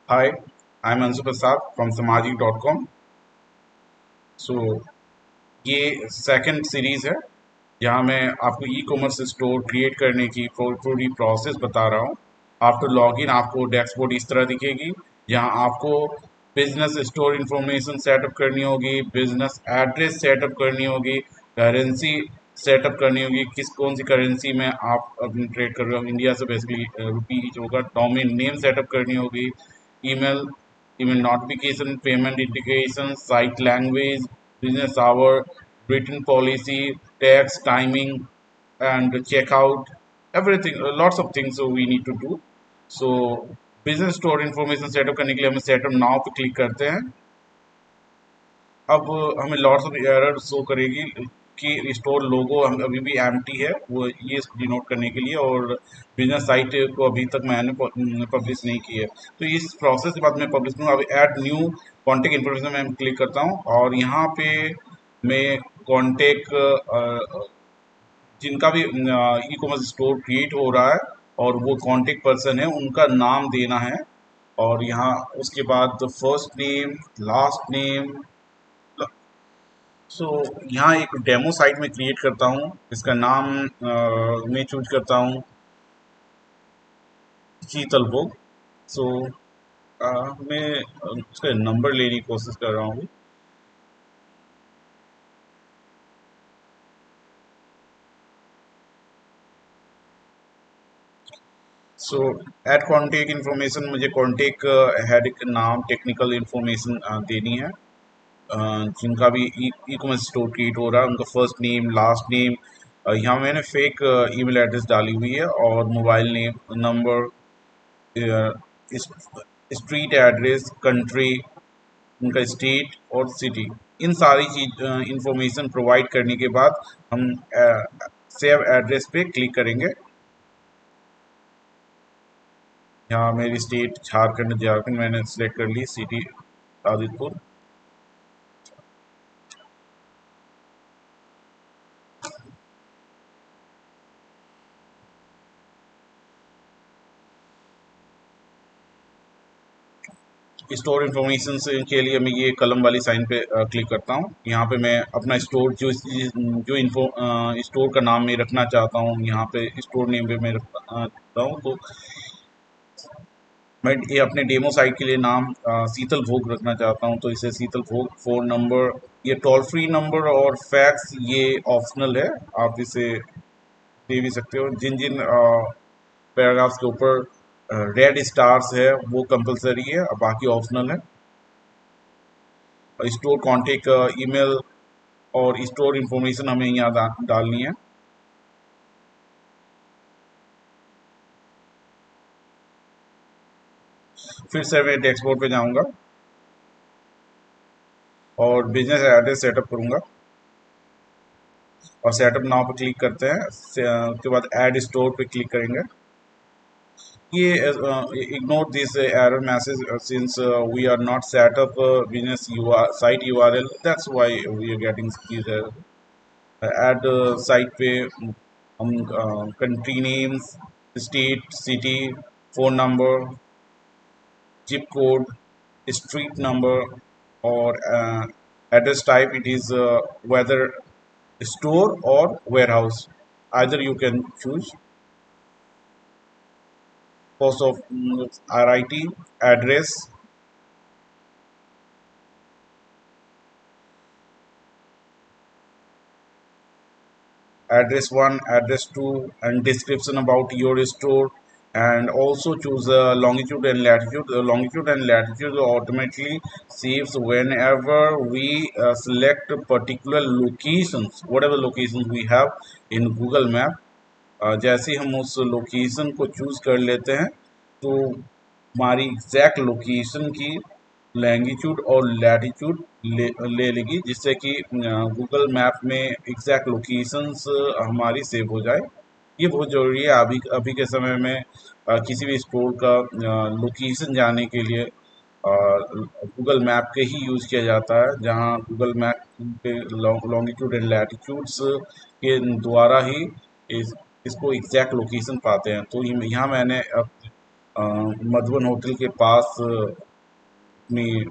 Hi, I'm Ansu Prasad from Samajik.com. So ये second series है जहाँ मैं आपको ई कॉमर्स स्टोर क्रिएट करने की पूरी प्रोसेस बता रहा हूँ। आफ्टर लॉगिन आपको डैशबोर्ड इस तरह दिखेगी जहाँ आपको बिजनेस स्टोर इंफॉर्मेशन सेटअप करनी होगी, बिजनेस एड्रेस सेटअप करनी होगी, करेंसी सेटअप करनी होगी, किस कौन सी करेंसी में आप अपनी ट्रेड कर रहे हो, इंडिया से बेसिकली रुपी होगा, डोमेन नेम सेटअप करनी होगी, email email notification, payment indication, site language, business hour, written policy, tax, timing, and checkout, everything, lots of things so we need to do. So business store information setup करने के लिए हम setup now पे click करते हैं। अब हमें lots of error show करेगी कि स्टोर लोगो हम अभी भी एम्प्टी है, वो ये डिनोट करने के लिए, और बिजनेस साइट को अभी तक मैंने पब्लिश नहीं की है। तो इस प्रोसेस के बाद मैं पब्लिश करूँगा। अभी ऐड न्यू कॉन्टेक्ट इन्फॉर्मेशन में क्लिक करता हूँ और यहाँ पे मैं कॉन्टेक्ट जिनका भी ई कॉमर्स स्टोर क्रिएट हो रहा है और वो कॉन्टेक्ट पर्सन है उनका नाम देना है। और यहाँ उसके बाद फर्स्ट नेम, लास्ट नेम। सो यहाँ एक डेमो साइट में क्रिएट करता हूँ, इसका नाम मैं चूज करता हूँ शीतल भोग। सो मैं उसका नंबर लेने की कोशिश कर रहा हूँ। सो एड कॉन्टेक्ट इन्फॉर्मेशन, मुझे कॉन्टेक्ट हेड का नाम, टेक्निकल इन्फॉर्मेशन देनी है। जिनका भी ई कॉमर्स स्टोर क्रिएट हो रहा है उनका फर्स्ट नेम, लास्ट नेम। यहाँ मैंने फेक ईमेल एड्रेस डाली हुई है, और mobile name, number, street address, country, उनका स्टेट और सिटी, इन सारी चीज इंफॉर्मेशन प्रोवाइड करने के बाद हम सेव एड्रेस पे क्लिक करेंगे। यहाँ मेरी स्टेट झारखंड मैंने सिलेक्ट कर ली, सिटी आदितपुर। स्टोर इन्फॉर्मेशन से के लिए मैं ये कलम वाली साइन पे क्लिक करता हूँ। यहाँ पे मैं अपना स्टोर जो इन्फो स्टोर का नाम मैं रखना चाहता हूँ, यहाँ पे स्टोर नेम पे मैं रखता हूँ। तो मैं ये अपने डेमो साइट के लिए नाम शीतल भोग रखना चाहता हूँ, तो इसे शीतल भोग। फ़ोन नंबर, ये टोल फ्री नंबर, और फैक्स ये ऑप्शनल है, आप इसे दे भी सकते हो। जिन जिन पैराग्राफ्स के ऊपर रेड स्टार्स है वो कंपलसरी है, बाकी ऑप्शनल है। स्टोर कॉन्टेक्ट, ईमेल और स्टोर इंफॉर्मेशन हमें यहाँ डालनी है। फिर से मैं डैशबोर्ड पे जाऊंगा और बिजनेस एड्रेस सेटअप करूंगा, और सेटअप नाउ पे क्लिक करते हैं। उसके बाद ऐड स्टोर पे क्लिक करेंगे। ये ignore this error message since we are not set up business site URL, that's why we are getting this add site पे। हम country names, state, city, phone number, zip code, street number, और address type, it is whether store or warehouse, either you can choose। Cost of RIT, address, address 1, address 2, and description about your store, and also choose longitude and latitude. Longitude and latitude automatically saves whenever we select particular locations, whatever locations we have in Google Map। जैसे ही हम उस location को choose कर लेते हैं तो हमारी exact location की लैंगिट्यूड और लैटिट्यूड ले लेगी, जिससे कि गूगल मैप में एग्जैक्ट लोकेशंस हमारी सेव हो जाए। ये बहुत ज़रूरी है अभी अभी के समय में। किसी भी स्टोर का लोकेशन जाने के लिए गूगल मैप के ही यूज़ किया जाता है, जहाँ गूगल मैप पे लॉन्गिट्यूड एंड लैटिट्यूड्स के द्वारा ही इसको एग्जैक्ट लोकेशन पाते हैं। तो यहाँ मैंने मधुबन होटल के पास अपनी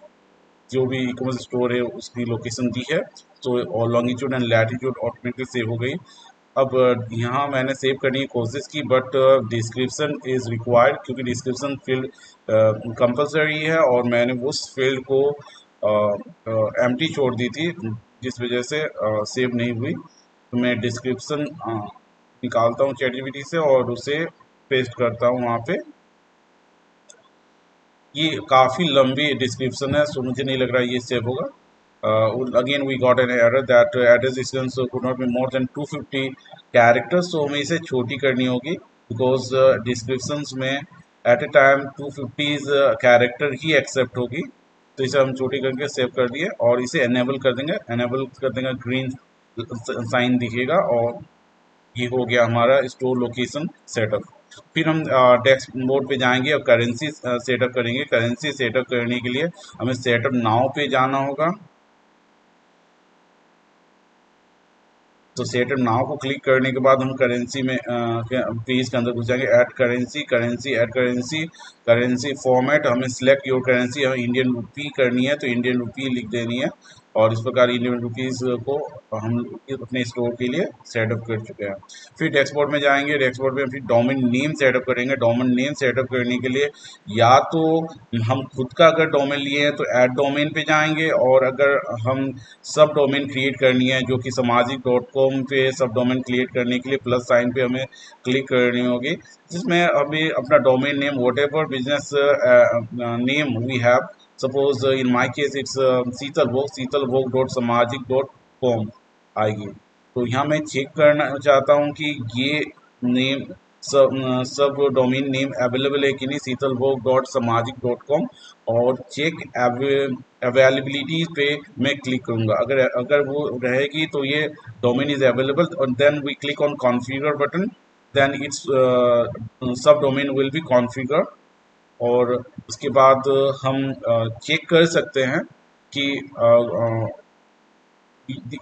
जो भी ई कॉमर्स स्टोर है उसकी लोकेशन दी है। तो और longitude and latitude automatically save हो गई। अब यहाँ मैंने सेव करने की कोशिश की, बट डिस्क्रिप्शन इज़ रिक्वायर्ड, क्योंकि डिस्क्रिप्शन फील्ड कंपलसरी है और मैंने उस फील्ड को एम्प्टी छोड़ दी थी, जिस वजह से सेव नहीं हुई। तो मैं डिस्क्रिप्शन निकालता हूँ चैटजीपीटी से और उसे पेस्ट करता हूँ वहाँ पे। ये काफ़ी लंबी डिस्क्रिप्शन है, सो मुझे नहीं लग रहा ये सेव होगा। Again we got an error that address distance could not be more than 250 characters, so हमें इसे छोटी करनी होगी, बिकॉज डिस्क्रिप्शंस में एट ए टाइम 250 कैरेक्टर ही एक्सेप्ट होगी। तो इसे हम छोटी करके सेव कर दिए और इसे एनेबल कर देंगे, ग्रीन साइन दिखेगा और ये हो गया हमारा स्टोर लोकेशन सेटअप। फिर हम डेस्क मोड पे जाएंगे और करेंसी सेटअप करेंगे। करेंसी सेटअप करने के लिए हमें सेटअप नाउ पे जाना होगा। तो सेटअप नाउ को क्लिक करने के बाद हम करेंसी में पेज के अंदर घुस जाएंगे। Add currency, currency add currency, currency format, हमें सिलेक्ट योर करेंसी, हमें इंडियन रुपी करनी है तो इंडियन रुपी लिख देनी है। और इस प्रकार इंडियन रुपीज़ को हम अपने स्टोर के लिए सेटअप कर चुके हैं। फिर डेस्कबोर्ड में जाएंगे। डेस्कबोर्ड में फिर डोमेन नेम सेटअप करेंगे। डोमेन नेम सेटअप करने के लिए या तो हम खुद का अगर डोमेन लिए हैं तो ऐड डोमेन पे जाएंगे, और अगर हम सब डोमेन क्रिएट करनी है जो कि सामाजिक.com पे सब डोमेन क्रिएट करने के लिए प्लस साइन पे हमें क्लिक करनी होगी, जिसमें अभी अपना domain name whatever business name we have, suppose in my case it's शीतलभोग.सामाजिक.com आएगी। तो यहाँ मैं चेक करना चाहता हूँ कि ये नेम सब डोमेन नेम अवेलेबल है कि नहीं, शीतलभोग.सामाजिक.com, और चेक अवेलेबिलिटी पे मैं क्लिक करूँगा। अगर अगर वो रहेगी तो ये डोमेन इज अवेलेबल, और then we click on configure button, then it's sub domain will be configure. और उसके बाद हम चेक कर सकते हैं कि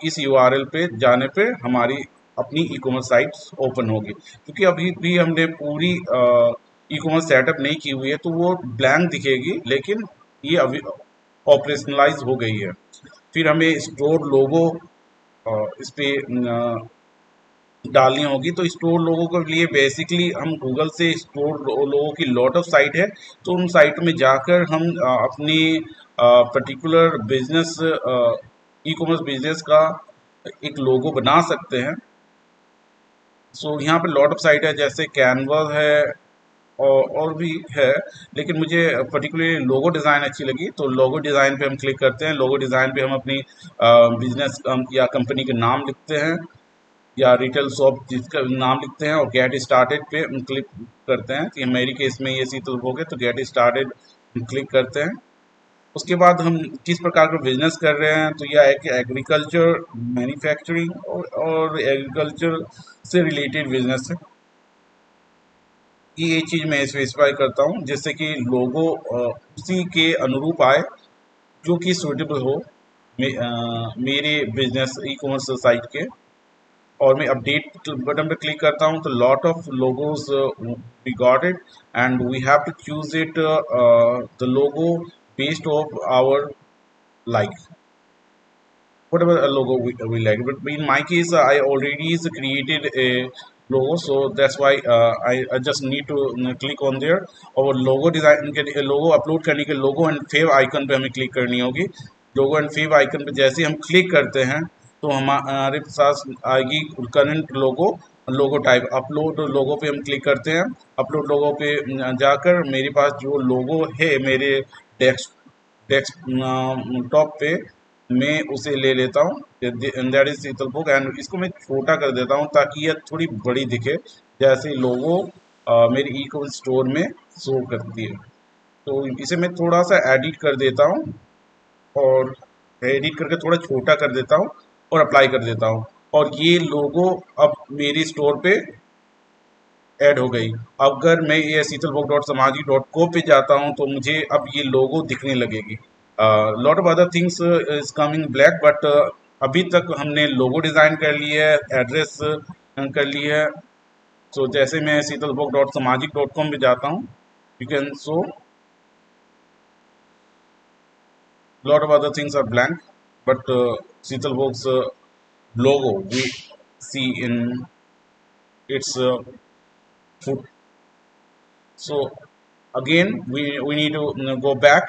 इस यूआरएल पे जाने पे हमारी अपनी ई कॉमर्स साइट ओपन होगी। क्योंकि अभी भी हमने पूरी ई कॉमर्स सेटअप नहीं की हुई है तो वो ब्लैंक दिखेगी, लेकिन ये अभी ऑपरेशनलाइज हो गई है। फिर हमें स्टोर लोगो इस पे डालनी होगी। तो स्टोर लोगों के लिए बेसिकली हम गूगल से स्टोर लोगों की लॉट ऑफ साइट है, तो उन साइट में जाकर हम अपनी particular business e commerce business का एक लोगो बना सकते हैं। सो यहाँ पे लॉट ऑफ साइट है, जैसे कैनवा है और भी है, लेकिन मुझे पर्टिकुलरली लोगो डिज़ाइन अच्छी लगी, तो लोगो डिज़ाइन पे हम क्लिक करते हैं। लोगो डिज़ाइन पे हम अपनी बिजनेस या कंपनी के नाम लिखते हैं या रिटेल शॉप जिसका नाम लिखते हैं और गेट स्टार्टेड पे हम क्लिक करते हैं। तो मेरी केस में ये शीतल भोग है, तो गेट स्टार्टेड हम क्लिक करते हैं। उसके बाद हम किस प्रकार का बिजनेस कर रहे हैं, तो यह है कि एग्रीकल्चर, मैन्युफैक्चरिंग और एग्रीकल्चर से रिलेटेड बिजनेस है। ये चीज़ मैं स्पेसिफाई करता हूँ जिससे कि लोगो उसी के अनुरूप आए जो कि सूटेबल हो मेरे बिजनेस ई कॉमर्स साइट के। और मैं अपडेट बटन पे क्लिक करता हूँ तो lot of logos we got it, and we have to choose it the logo based of our like whatever logo we like. But in my case, I already is created a logo, so that's why I just need to click on there। और logo design के लोगो upload करने के logo and few icon पे हमें click करनी होगी। Logo and few icon पे जैसे ही हम क्लिक करते हैं तो हमारे पास आएगी करंट लोगो, लोगो टाइप। अपलोड लोगो पे हम क्लिक करते हैं। अपलोड लोगो पे जाकर मेरे पास जो लोगो है मेरे डेस्कटॉप पे, मैं उसे ले लेता हूँ, that is Sheetal book, and इसको मैं छोटा कर देता हूँ ताकि यह थोड़ी बड़ी दिखे, जैसे लोगो मेरे ई कॉमर्स स्टोर में शो करती है। तो इसे मैं थोड़ा सा एडिट कर देता हूँ और एडिट करके थोड़ा छोटा कर देता हूँ और अप्लाई कर देता हूँ, और ये लोगो अब मेरी स्टोर पे ऐड हो गई। अगर मैं ये शीतलभोग.सामाजिक.com पे जाता हूँ तो मुझे अब ये लोगो दिखने लगेगी। Lot of other things is coming black, but अभी तक हमने लोगो डिज़ाइन कर लिया है, एड्रेस कर ली है। तो जैसे मैं शीतलभोग.सामाजिक.com पे जाता हूँ You can show a lot of other things are blank, but Sheetalvogue's logo we see in its foot. So again we need to go back